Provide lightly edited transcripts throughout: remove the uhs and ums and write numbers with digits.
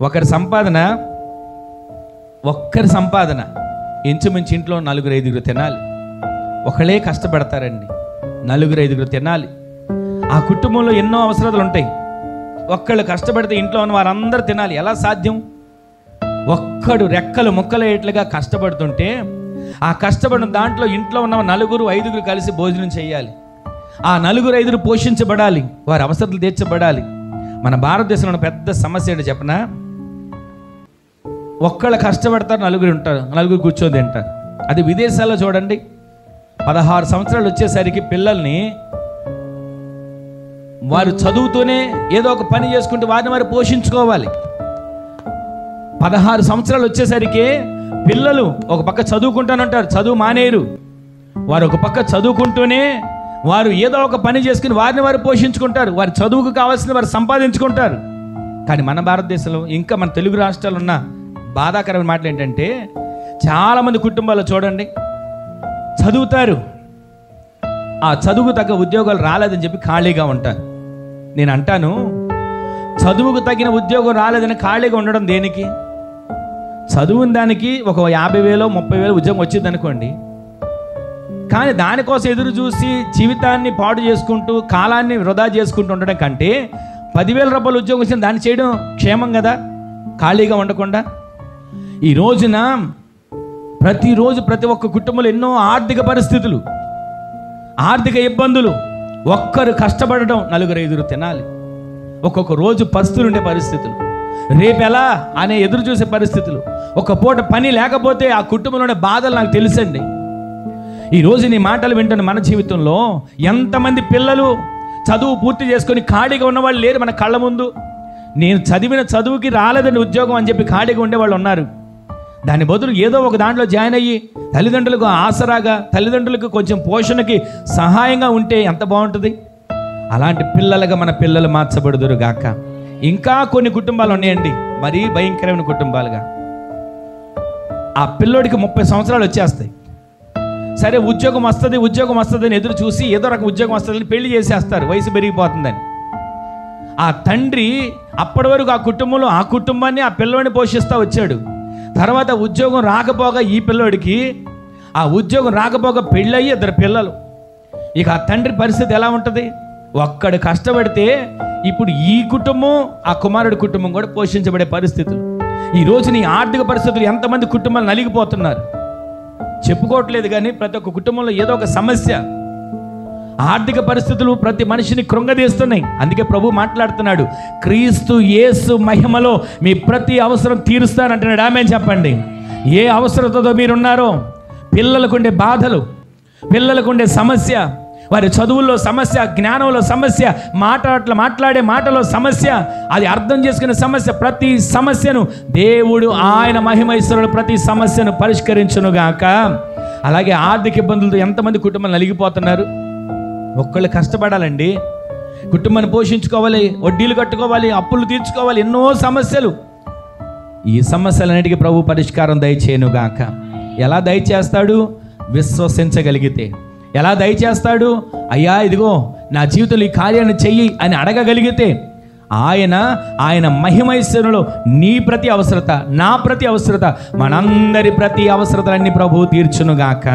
ఒక్కరి సంపాదన ఇంచుమించు ఇంట్లో 4-5 తినాలి. ఒకళ్ళే కష్టపడతారండి, 4-5 తినాలి. ఆ కుటుంబంలో ఎన్నో అవసరాలు ఉంటాయి. ఒక్కళ్ళు కష్టపడితే ఇంట్లో ఉన్న వారందరూ తినాలి. ఎలా సాధ్యం? ఒక్కడు రెక్కలు ముక్కలయ్యేట్లుగా కష్టపడుతుంటే ఆ కష్టపడిన దాంట్లో ఇంట్లో ఉన్న 4-5 కలిసి భోజనం చేయాలి. ఆ 4-5 పోషించబడాలి, వారి అవసరాలు తీర్చబడాలి. మన భారతదేశంలో ఉన్న పెద్ద సమస్య ఏంటో చెప్పనా? ఒక్కళ్ళు కష్టపడతారు, 4 ఉంటారు, 4 కూర్చొని తింటారు. అది విదేశాల్లో చూడండి, 16 సంవత్సరాలు వచ్చేసరికి పిల్లల్ని వారు చదువుతూనే ఏదో ఒక పని చేసుకుంటూ వారిని వారు పోషించుకోవాలి. 16 సంవత్సరాలు వచ్చేసరికి పిల్లలు ఒక పక్క చదువుకుంటానంటారు, చదువు మానేరు. వారు ఒక పక్క చదువుకుంటూనే వారు ఏదో ఒక పని చేసుకుని వారిని వారు పోషించుకుంటారు, వారి చదువుకు కావాల్సిన వారు సంపాదించుకుంటారు. కానీ మన భారతదేశంలో, ఇంకా మన తెలుగు రాష్ట్రాలు ఉన్న బాధాకరమైన మాటలు ఏంటంటే, చాలామంది కుటుంబాల్లో చూడండి, చదువుతారు, ఆ చదువుకు తగ్గ ఉద్యోగాలు రాలేదని చెప్పి ఖాళీగా ఉంటారు. నేను అంటాను, చదువుకు తగిన ఉద్యోగం రాలేదని ఖాళీగా ఉండడం దేనికి? చదువుని దానికి ఒక 50,000 30,000 ఉద్యోగం వచ్చింది అనుకోండి, కానీ దానికోసం ఎదురు చూసి జీవితాన్ని పాడు చేసుకుంటూ కాలాన్ని వృధా చేసుకుంటూ ఉండడం కంటే 10,000 రూపాయలు ఉద్యోగం వచ్చిన దాన్ని చేయడం క్షేమం కదా, ఖాళీగా ఉండకుండా. ఈ రోజున ప్రతిరోజు ప్రతి ఒక్క కుటుంబంలో ఎన్నో ఆర్థిక పరిస్థితులు, ఆర్థిక ఇబ్బందులు. ఒక్కరు కష్టపడడం, 4-5 తినాలి. ఒక్కొక్క రోజు పస్తులుండే పరిస్థితులు, రేపెలా అనే ఎదురు చూసే పరిస్థితులు. ఒక పూట పని లేకపోతే ఆ కుటుంబంలోనే బాధలు నాకు తెలుసండి. ఈరోజు నీ మాటలు వింటున్న మన జీవితంలో ఎంతమంది పిల్లలు చదువు పూర్తి చేసుకొని ఖాళీగా ఉన్నవాళ్ళు లేరు మన కళ్ళ ముందు. నేను చదివిన చదువుకి రాలేదండి ఉద్యోగం అని చెప్పి ఖాళీగా ఉండేవాళ్ళు ఉన్నారు. దాని బదులు ఏదో ఒక దాంట్లో జాయిన్ అయ్యి తల్లిదండ్రులకు ఆసరాగా, తల్లిదండ్రులకు కొంచెం పోషణకి సహాయంగా ఉంటే ఎంత బాగుంటుంది. అలాంటి పిల్లలుగా మన పిల్లలు మార్చబడుదురు గాక. ఇంకా కొన్ని కుటుంబాలు ఉన్నాయండి, మరీ భయంకరమైన కుటుంబాలుగా. ఆ పిల్లోడికి 30 సంవత్సరాలు వచ్చేస్తాయి. సరే ఉద్యోగం వస్తుంది అని ఎదురు చూసి ఏదో రకం ఉద్యోగం వస్తుందని పెళ్లి చేసేస్తారు, వయసు పెరిగిపోతుందని. ఆ తండ్రి అప్పటి వరకు ఆ కుటుంబంలో ఆ కుటుంబాన్ని, ఆ పిల్లోడిని పోషిస్తూ వచ్చాడు. తర్వాత ఉద్యోగం రాకపోగా ఈ పిల్లోడికి, ఆ ఉద్యోగం రాకపోగా పెళ్ళయ్యి 2 పిల్లలు. ఇక ఆ తండ్రి పరిస్థితి ఎలా ఉంటుంది? ఒక్కడు కష్టపడితే ఇప్పుడు ఈ కుటుంబం, ఆ కుమారుడి కుటుంబం కూడా పోషించబడే పరిస్థితులు. ఈరోజు నీ ఆర్థిక పరిస్థితులు ఎంతమంది కుటుంబాలు నలిగిపోతున్నారు చెప్పుకోవట్లేదు, కానీ ప్రతి ఒక్క కుటుంబంలో ఏదో ఒక సమస్య, ఆర్థిక పరిస్థితులు ప్రతి మనిషిని కృంగదీస్తున్నాయి. అందుకే ప్రభు మాట్లాడుతున్నాడు, క్రీస్తు యేసు మహిమలో మీ ప్రతి అవసరం తీరుస్తానంటున్నాడు. ఆమేన్ చెప్పండి. ఏ అవసరతతో మీరున్నారో, పిల్లలకుండే బాధలు, పిల్లలకుండే సమస్య, వారి చదువుల్లో సమస్య, జ్ఞానంలో సమస్య, మాట్లాడే మాటలో సమస్య, అది అర్థం చేసుకునే సమస్య, ప్రతి సమస్యను దేవుడు ఆయన మహిమైశ్వరుడు ప్రతి సమస్యను పరిష్కరించునుగాక. అలాగే ఆర్థిక ఇబ్బందులతో ఎంతమంది కుటుంబాలు నలిగిపోతున్నారు. ఒక్కళ్ళు కష్టపడాలండి, కుటుంబాన్ని పోషించుకోవాలి, వడ్డీలు కట్టుకోవాలి, అప్పులు తీర్చుకోవాలి, ఎన్నో సమస్యలు. ఈ సమస్యలన్నిటికీ ప్రభు పరిష్కారం దయచేయునుగాక. ఎలా దయచేస్తాడు? విశ్వసించగలిగితే. ఎలా దయచేస్తాడు? అయ్యా ఇదిగో నా జీవితంలో ఈ కార్యాన్ని చెయ్యి అని అడగగలిగితే ఆయన మహిమైశ్వరులో నీ ప్రతి అవసరత, నా ప్రతి అవసరత, మనందరి ప్రతి అవసరతలన్నీ ప్రభువు తీర్చునుగాక.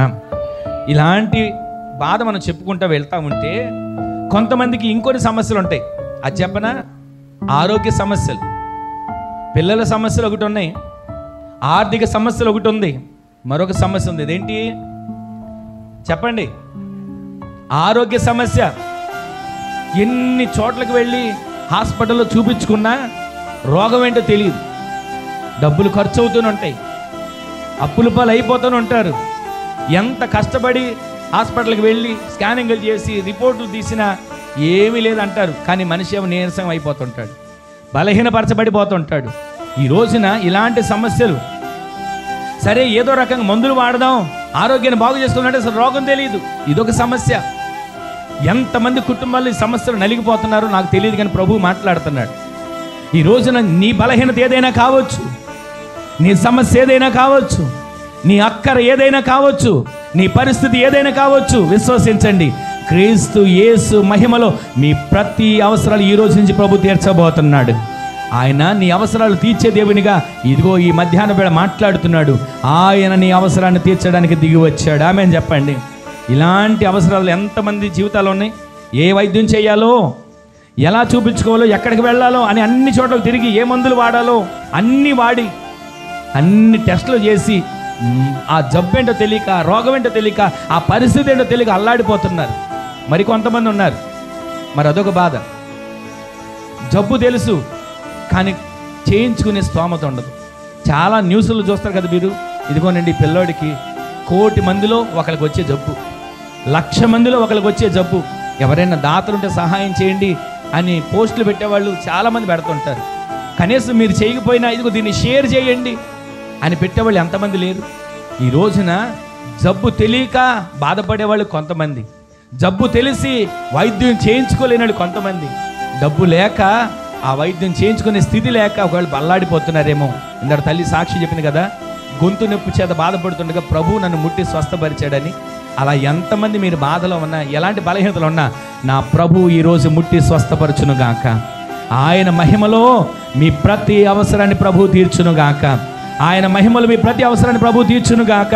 ఇలాంటి బాధ మనం చెప్పుకుంటూ వెళ్తా ఉంటే కొంతమందికి ఇంకొన్ని సమస్యలు ఉంటాయి. అది చెప్పనా? ఆరోగ్య సమస్యలు, పిల్లల సమస్యలు ఒకటి ఉన్నాయి, ఆర్థిక సమస్యలు ఒకటి ఉంది, మరొక సమస్య ఉంది. ఇదేంటి చెప్పండి? ఆరోగ్య సమస్య. ఎన్ని చోట్లకు వెళ్ళి హాస్పిటల్లో చూపించుకున్నా రోగం ఏంటో తెలియదు, డబ్బులు ఖర్చు అవుతూనే ఉంటాయి, అప్పుల పాలు అయిపోతూనే ఉంటారు. ఎంత కష్టపడి హాస్పిటల్కి వెళ్ళి స్కానింగ్లు చేసి రిపోర్టులు తీసినా ఏమీ లేదంటారు, కానీ మనిషి ఏమో నీరసం అయిపోతుంటాడు, బలహీనపరచబడిపోతుంటాడు. ఈ రోజున ఇలాంటి సమస్యలు. సరే ఏదో రకంగా మందులు వాడదాం, ఆరోగ్యాన్ని బాగు చేసుకున్నట్టు అసలు రోగం తెలియదు, ఇదొక సమస్య. ఎంతమంది కుటుంబాలు ఈ సమస్యలు నలిగిపోతున్నారో నాకు తెలియదు, కానీ ప్రభువు మాట్లాడుతున్నాడు. ఈ రోజున నీ బలహీనత ఏదైనా కావచ్చు, నీ సమస్య ఏదైనా కావచ్చు, నీ అక్కర ఏదైనా కావచ్చు, నీ పరిస్థితి ఏదైనా కావచ్చు, విశ్వసించండి, క్రీస్తు యేసు మహిమలో మీ ప్రతి అవసరాలు ఈ రోజు నుంచి ప్రభు తీర్చబోతున్నాడు. ఆయన నీ అవసరాలు తీర్చే దేవునిగా ఇదిగో ఈ మధ్యాహ్న వేళ మాట్లాడుతున్నాడు. ఆయన నీ అవసరాన్ని తీర్చడానికి దిగి వచ్చాడు. ఆమె చెప్పండి. ఇలాంటి అవసరాలు ఎంతమంది జీవితాలు ఉన్నాయి. ఏ వైద్యం చేయాలో, ఎలా చూపించుకోవాలో, ఎక్కడికి వెళ్ళాలో అని అన్ని చోట్ల తిరిగి, ఏ మందులు వాడాలో అన్నీ వాడి, అన్ని టెస్టులు చేసి ఆ జబ్బు ఏంటో తెలియక, రోగం ఏంటో తెలియక, ఆ పరిస్థితి ఏంటో తెలియక అల్లాడిపోతున్నారు. మరి కొంతమంది ఉన్నారు. మరి అదొక బాధ. జబ్బు తెలుసు కానీ చేయించుకునే స్తోమత ఉండదు. చాలా న్యూస్లు చూస్తారు కదా మీరు. ఇదిగోనండి, పిల్లోడికి 1,000,000 మందిలో ఒకరికి వచ్చే జబ్బు, 1,00,000 మందిలో ఒకరికి వచ్చే జబ్బు. ఎవరైనా దాతలుంటే సహాయం చేయండి అని పోస్టులు పెట్టేవాళ్ళు చాలామంది పెడుతుంటారు. కనీసం మీరు చేయకపోయినా ఇదిగో దీన్ని షేర్ చేయండి అని పెట్టేవాళ్ళు ఎంతమంది లేరు. ఈ రోజున జబ్బు తెలియక బాధపడేవాళ్ళు కొంతమంది, జబ్బు తెలిసి వైద్యం చేయించుకోలేని వాళ్ళు కొంతమంది, డబ్బు లేక ఆ వైద్యం చేయించుకునే స్థితి లేక ఒకవేళ బల్లాడిపోతున్నారేమో. ఇందరు తల్లి సాక్షి చెప్పింది కదా, గొంతు నొప్పి చేత బాధపడుతుండగా ప్రభు నన్ను ముట్టి స్వస్థపరిచాడని. అలా ఎంతమంది మీరు బాధలో ఉన్నా, ఎలాంటి బలహీనతలు ఉన్నా, నా ప్రభు ఈరోజు ముట్టి స్వస్థపరచునుగాక. ఆయన మహిమలో మీ ప్రతి అవసరాన్ని ప్రభు తీర్చునుగాక. ఆయన మహిమలో మీ ప్రతి అవసరాన్ని ప్రభు తీర్చునుగాక.